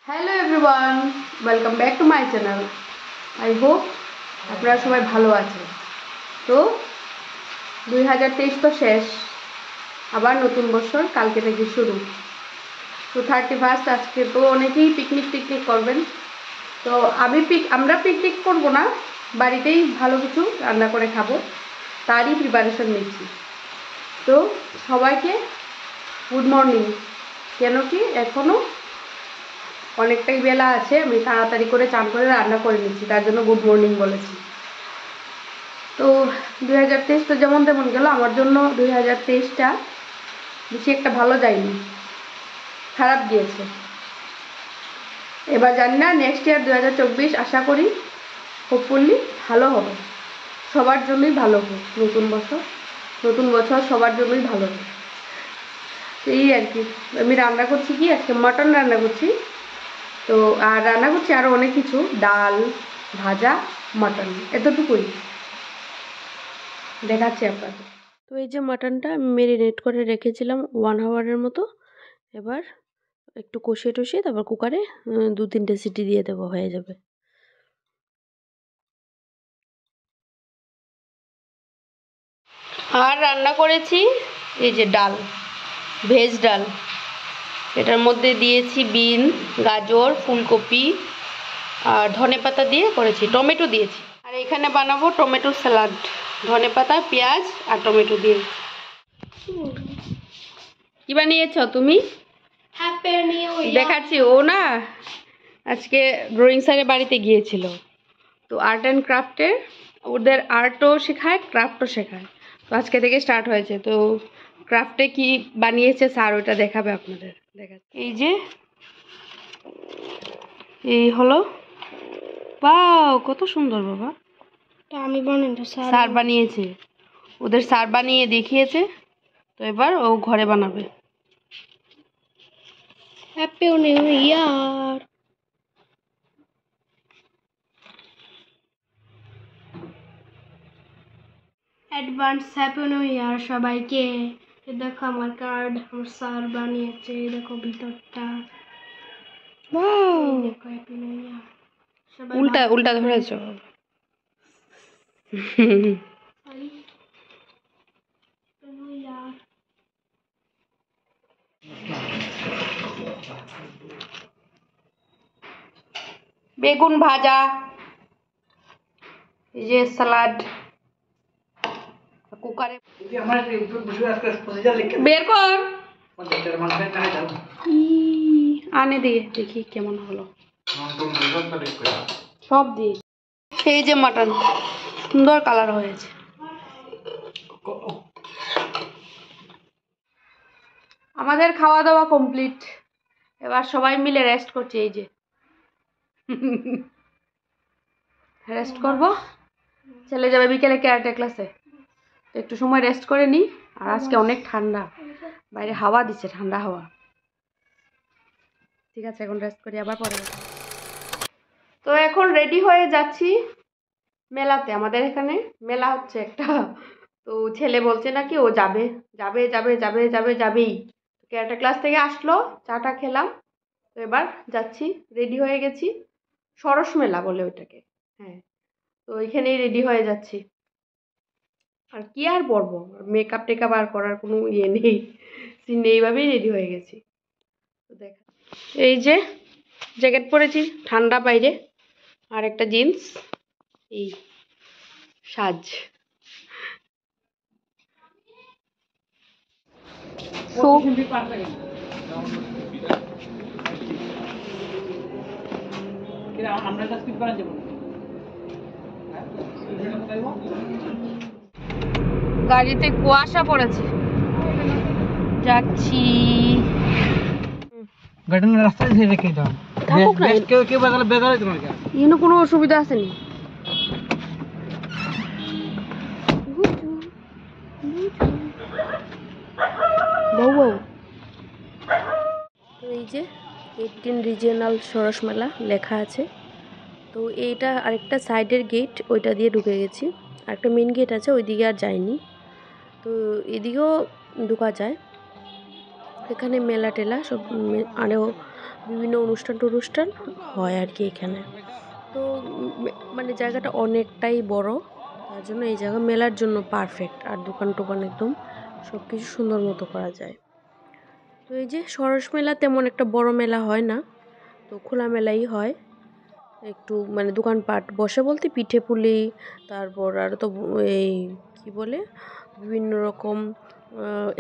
Hello everyone, welcome back to my channel. I hope আপনারা সবাই ভালো আছেন। তো 2023 তো শেষ, আবার নতুন বছর কালকে থেকে শুরু। তো 31 আজকে তো অনেকেই পিকনিক করবেন। তো আমরা পিকনিক করব না, বাড়িতেই ভালো কিছু রান্না করে খাবো, তারই প্রিপারেশন নিচ্ছি। তো সবাইকে গুড মর্নিং। কেন কি এখনও অনেকটাই বেলা আছে, আমি তাড়াতাড়ি করে চান করে রান্না করে নিচ্ছি, তার জন্য গুড মর্নিং বলেছি। তো 2023 তো যেমন তেমন গেল, আমার জন্য 2023টা বেশি একটা ভালো যায়নি, খারাপ গিয়েছে। এবার জানি না নেক্সট ইয়ার 2024 আশা করি হোপফুলি ভালো হবে, সবার জন্যই ভালো হবে। নতুন বছর সবার জন্যই ভালো হবে। এই আর কি। আমি রান্না করছি কি, আজকে মাটন রান্না করছি। তো আর রান্না করছি আরও অনেক কিছু, ডাল, ভাজা, মাটন, এতটুকুই দেখাচ্ছি আপনাদের। তো এই যে মাটনটা আমি মেরিনেট করে রেখেছিলাম 1 আওয়ারের মতো। এবার একটু কষিয়ে তারপর কুকারে 2-3টে সিটি দিয়ে দেবো, হয়ে যাবে। আর রান্না করেছি এই যে ডাল, ভেজ ডাল। এটার মধ্যে দিয়েছি বিন, গাজর, ফুলকপি আর ধনেপাতা দিয়ে করেছি, টমেটো দিয়েছি। আর এখানে বানাবো টমেটো স্যালাড, ধনেপাতা, পেঁয়াজ আর টমেটো দিয়ে। কি বানিয়েছ তুমি? দেখাচ্ছি। ও না আজকে ড্রয়িং স্যারের বাড়িতে গিয়েছিল, তো আর্ট অ্যান্ড ক্রাফটের ওদের আর্টও শেখায়, ক্রাফটও শেখায়। তো আজকে থেকে স্টার্ট হয়েছে। তো ক্রাফটে কি বানিয়েছে স্যার ওটা দেখাবে আপনাদের। দেখাচ্ছি। এই যে এই হলো, বাও কত সুন্দর বাবা। আমি বানাইনি, স্যার বানিয়েছে, ওদের স্যার বানিয়ে দেখিয়েছে। তো এবার ও ঘরে বানাবে। Happy new year. Advance happy new year সবাইকে। দেখো আমার কার্ড, আমার স্যার বানিয়েছে, দেখো ভিতরটা। দেখো হ্যাপি নিউ ইয়ার। সবাই উল্টা ধরেছ। বেগুন ভাজা, এই যে স্যালাড, কুকারে বের কর, আনে দিয়ে দেখি কেমন হলো। সব দিয়ে এই যে মাটন সুন্দর কালার হয়েছে। আমাদের খাওয়া দাওয়া কমপ্লিট, এবার সবাই মিলে রেস্ট করছি। এই যে রেস্ট করব, চলে যাবে বিকেলে ক্যারাটে ক্লাসে। একটু সময় রেস্ট করে নিই। আর আজকে অনেক ঠান্ডা, বাইরে হাওয়া দিচ্ছে, ঠান্ডা হাওয়া। ঠিক আছে, এখন রেস্ট করি, আবার পরে। তো এখন রেডি হয়ে যাচ্ছি মেলাতে। আমাদের এখানে মেলা হচ্ছে একটা। তো ছেলে বলছে নাকি ও যাবেই। ক্যারাটে ক্লাস থেকে আসলো, চাটা খেলাম, তো এবার যাচ্ছি, রেডি হয়ে গেছি। সরস মেলা বলে ওইটাকে, হ্যাঁ। তো ওইখানেই রেডি হয়ে যাচ্ছি। আর কি আর পরবো, মেকআপ টেকআপ আর করার কোনো ইয়ে নেই, এইভাবেই রেডি হয়ে গেছি। তো দেখা, এই যে জ্যাকেট পরেছি, ঠান্ডা বাইরে, আর একটা জিন্স, এই সাজ। গাড়িতে কুয়াশা পড়েছে, যাচ্ছি। রাস্তায় রেখে দাও, থাকুক না, কেউ বেগালে তোমার এখানে কোনো অসুবিধা আসেনি। এই যে 18 রিজিয়নাল সরস মেলা লেখা আছে। তো এইটা আরেকটা সাইডের গেট, ওইটা দিয়ে ঢুকে গেছি। আরেকটা মেন গেট আছে, ওই দিকে আর যাইনি। তো এদিকেও ঢোকা যায়। এখানে মেলা টেলা সব আরও বিভিন্ন অনুষ্ঠান টনুষ্ঠান হয় আর কি এখানে। তো মানে জায়গাটা অনেকটাই বড়, তার জন্য এই জায়গা মেলার জন্য পারফেক্ট। আর দোকান টোকান একদম সব কিছু সুন্দর মতো করা যায়। তো এই যে সরস মেলা তেমন একটা বড় মেলা হয় না, তো খোলা মেলাই হয়। একটু মানে দোকানপাট বসে বলতে পিঠে পুলি, তারপর আর তো এই কি বলে বিভিন্ন রকম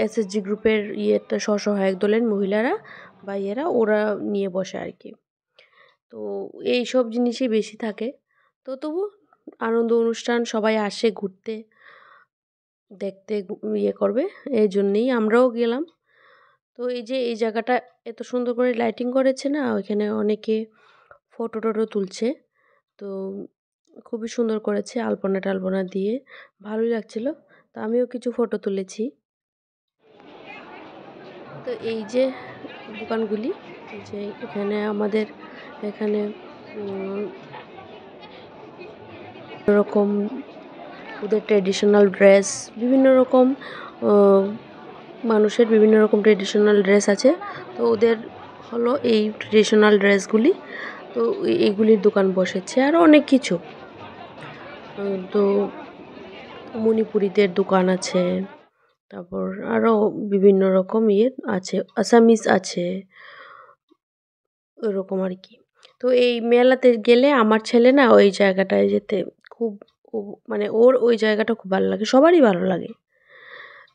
এসএসজি গ্রুপের ইয়েতে স্বসহায়ক দলের মহিলারা বা ইয়েরা ওরা নিয়ে বসে আর কি। তো এই সব জিনিসই বেশি থাকে। তো তবু আনন্দ অনুষ্ঠান সবাই আসে ঘুরতে দেখতে ইয়ে করবে, এই জন্যেই আমরাও গেলাম। তো এই যে এই জায়গাটা এত সুন্দর করে লাইটিং করেছে না, ওইখানে অনেকে ফটো টটো তুলছে। তো খুবই সুন্দর করেছে আলপনা টালপনা দিয়ে, ভালোই লাগছিল। তো আমিও কিছু ফটো তুলেছি। তো এই যে দোকানগুলি, এই যে এখানে আমাদের এখানে রকম ওদের ট্রেডিশনাল ড্রেস, বিভিন্ন রকম মানুষের বিভিন্ন রকম ট্রেডিশনাল ড্রেস আছে। তো ওদের হলো এই ট্রেডিশনাল ড্রেসগুলি, তো এইগুলির দোকান বসেছে। আরও অনেক কিছু, তো মণিপুরিদের দোকান আছে, তারপর আরও বিভিন্ন রকম ইয়ে আছে, আসামিস আছে, ওইরকম আর কি। তো এই মেলাতে গেলে আমার ছেলে না ওই জায়গাটায় যেতে খুব মানে ওর ওই জায়গাটা খুব ভালো লাগে, সবারই ভালো লাগে।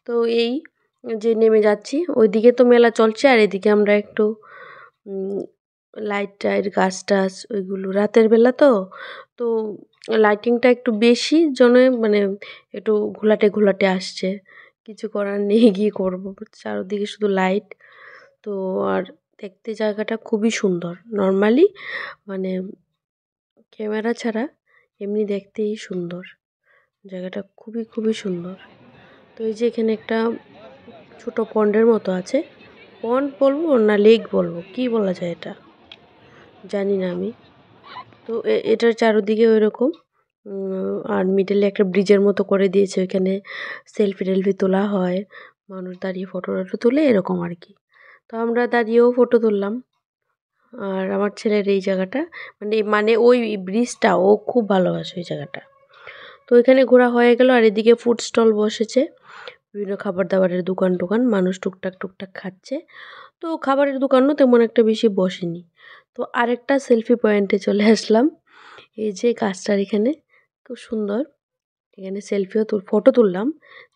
তো এই যে নেমে যাচ্ছি ওইদিকে তো মেলা চলছে, আর এদিকে আমরা একটু লাইট টাইট গাছ টাছ ওইগুলো রাতের বেলা তো, তো লাইটিংটা একটু বেশি জন্য মানে একটু ঘোলাটে ঘোলাটে আসছে, কিছু করার নেই, গিয়ে করবো। চারদিকে শুধু লাইট। তো আর দেখতে জায়গাটা খুবই সুন্দর, নর্মালি মানে ক্যামেরা ছাড়া এমনি দেখতেই সুন্দর, জায়গাটা খুবই খুবই সুন্দর। তো এই যে এখানে একটা ছোট পন্ডের মতো আছে, পন্ড বলবো না লেক বলবো, কি বলা যায় এটা জানি না আমি। তো এটার চারদিকে ওই রকম আর মিডলে একটা ব্রিজের মতো করে দিয়েছে, ওইখানে সেলফি টেলফি তোলা হয়, মানুষ দাঁড়িয়ে ফটো টটো তুলে এরকম আর কি। তো আমরা দাঁড়িয়েও ফটো তুললাম। আর আমার ছেলের এই জায়গাটা মানে মানে ওই ব্রিজটা ও খুব ভালোবাসে ওই জায়গাটা। তো ওইখানে ঘোরা হয়ে গেল, আর এদিকে ফুড স্টল বসেছে, বিভিন্ন খাবার দাবারের দোকান টোকান, মানুষ টুকটাক টুকটাক খাচ্ছে। তো খাবারের দোকানও তেমন একটা বেশি বসেনি। তো আরেকটা সেলফি পয়েন্টে চলে আসলাম, এই যে গাছটার এখানে খুব সুন্দর, এখানে ফটো তুললাম,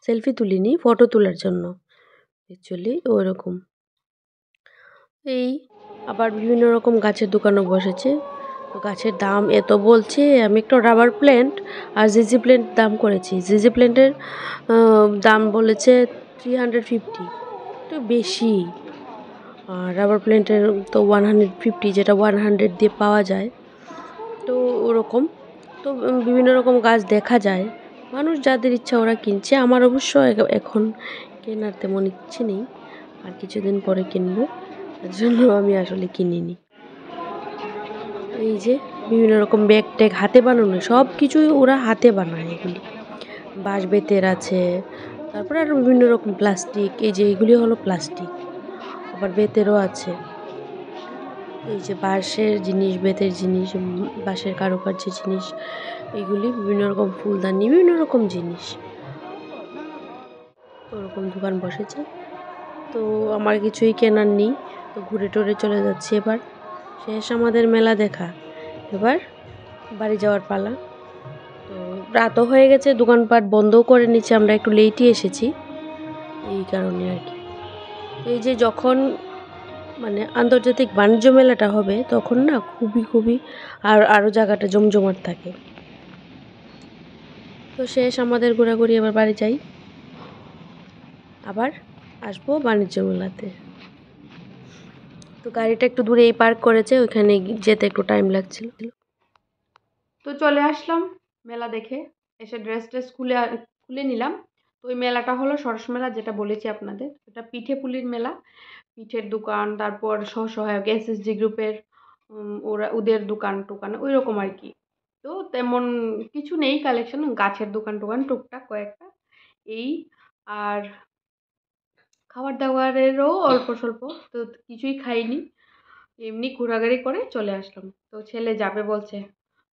সেলফি তুলিনি, ফটো তোলার জন্য অ্যাকচুয়ালি ওরকম। এই আবার বিভিন্ন রকম গাছের দোকানও বসেছে। তো গাছের দাম এত বলছে, আমি একটা রাবার প্ল্যান্ট আর জিজি প্ল্যান্ট দাম করেছি। জিজি প্ল্যান্টের দাম বলেছে 350, একটু বেশি। আর রাবার প্ল্যান্টের তো 150, যেটা 100 দিয়ে পাওয়া যায়। তো ওরকম তো বিভিন্ন রকম গাছ দেখা যায়, মানুষ যাদের ইচ্ছা ওরা কিনছে। আমার অবশ্য এখন কেনার তেমন ইচ্ছে নেই, আর কিছুদিন পরে কিনবো, তার জন্য আমি আসলে কিনিনি। এই যে বিভিন্ন রকম ব্যাগ ট্যাগ হাতে বানানো, সব কিছুই ওরা হাতে বানায়, এগুলি বাঁশ বেতের আছে, তারপরে আরও বিভিন্ন রকম প্লাস্টিক, এই যে এইগুলি হলো প্লাস্টিক, আবার বেতেরও আছে। এই যে বাঁশের জিনিস, বেতের জিনিস, বাঁশের কারুকার্যের জিনিস, এইগুলি বিভিন্ন রকম ফুলদানি, বিভিন্ন রকম জিনিস, ওরকম দোকান বসেছে। তো আমার কিছুই কেনার নেই, তো ঘুরে টুরে চলে যাচ্ছি। এবার শেষ আমাদের মেলা দেখা, এবার বাড়ি যাওয়ার পালা। তো রাতও হয়ে গেছে, দোকানপাট বন্ধও করে নিচ্ছে, আমরা একটু লেটই এসেছি এই কারণে আর কি। এই যে যখন মানে আন্তর্জাতিক বাণিজ্য মেলাটা হবে তখন না খুবই খুবই আরও জায়গাটা জমজমাট থাকে। তো শেষ আমাদের ঘোরাঘুরি, এবার বাড়ি যাই, আবার আসবো বাণিজ্য মেলাতে। তো গাড়িটা একটু দূরে এই পার্ক করেছে, ওইখানে যেতে একটু টাইম লাগছিল। তো চলে আসলাম মেলা দেখে, এসে ড্রেস ট্রেস খুলে নিলাম। তো ওই মেলাটা হলো সরস মেলা, যেটা বলেছি আপনাদের, এটা পিঠে পুলির মেলা। পিঠের দোকান, তারপর স্বসহায়ক এসএসজি গ্রুপের ওদের দোকান টোকান ওই রকম আর কি। তো তেমন কিছু নেই কালেকশন, গাছের দোকান টোকান টুকটাক কয়েকটা এই। আর খাবার দাবারেরও অল্প স্বল্প, তো কিছুই খাইনি, এমনি ঘোরাঘুরি করে চলে আসলাম। তো ছেলে যাবে বলছে,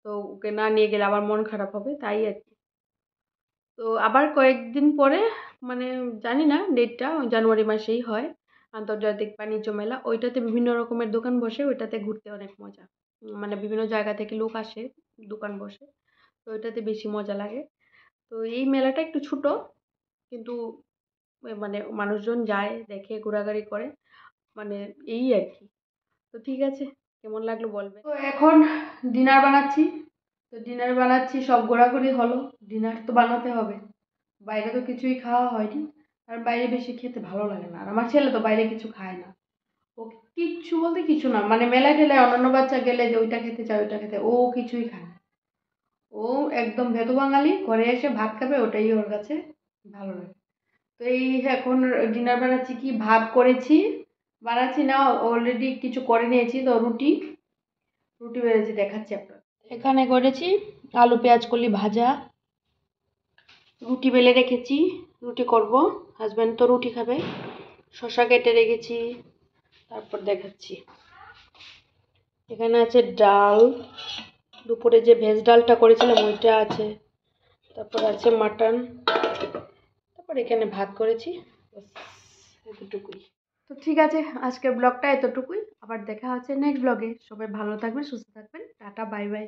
তো ওকে না নিয়ে গেলে আবার মন খারাপ হবে, তাই আর কি। তো আবার কয়েকদিন পরে, মানে জানি না ডেটটা, জানুয়ারি মাসেই হয় আন্তর্জাতিক বাণিজ্য মেলা। ওইটাতে বিভিন্ন রকমের দোকান বসে, ওইটাতে ঘুরতে অনেক মজা। মানে বিভিন্ন জায়গা থেকে লোক আসে, দোকান বসে, তো ওইটাতে বেশি মজা লাগে। তো এই মেলাটা একটু ছোট, কিন্তু মানে মানুষজন যায়, দেখে, ঘোরাঘুরি করে, মানে এই আর কি। তো ঠিক আছে, কেমন লাগলো বলবে। তো এখন ডিনার বানাচ্ছি। তো ডিনার বানাচ্ছি, সব ঘোরাঘুরি হলো, ডিনার তো বানাতে হবে, বাইরে তো কিছুই খাওয়া হয়নি। আর বাইরে বেশি খেতে ভালো লাগে না, আর আমার ছেলে তো বাইরে কিছু খায় না। ও কিচ্ছু বলতে কিছু না, মানে মেলায় টেলায় অন্যান্য বাচ্চা গেলে যে ওইটা খেতে চায় ওইটা খেতে, ও কিছুই খায় না। ও একদম ভেতো বাঙালি, ঘরে এসে ভাত খাবে, ওটাই ওর কাছে ভালো লাগে। তো এই এখন ডিনার বানাচ্ছি, কি ভাত করেছি, বানাচ্ছি না, অলরেডি কিছু করে নিয়েছি। তো রুটি রুটি বেড়েছি, দেখাচ্ছি আপনার। এখানে করেছি আলু পেঁয়াজ কলি ভাজা, রুটি বেলে রেখেছি, রুটি করব, হাজব্যান্ড তো রুটি খাবে। শসা কেটে রেখেছি, তারপর দেখাচ্ছি। এখানে আছে ডাল, দুপুরে যে ভেজ ডালটা করেছিলাম ওইটা আছে, তারপর আছে মাটন, তারপর এখানে ভাত করেছি, ব্যাস, এতটুকুই। তো ঠিক আছে, আজকের ব্লগটা এতটুকুই, আবার দেখা হচ্ছে নেক্সট ব্লগে। সবাই ভালো থাকবেন, সুস্থ থাকবেন, টাটা, বাই বাই।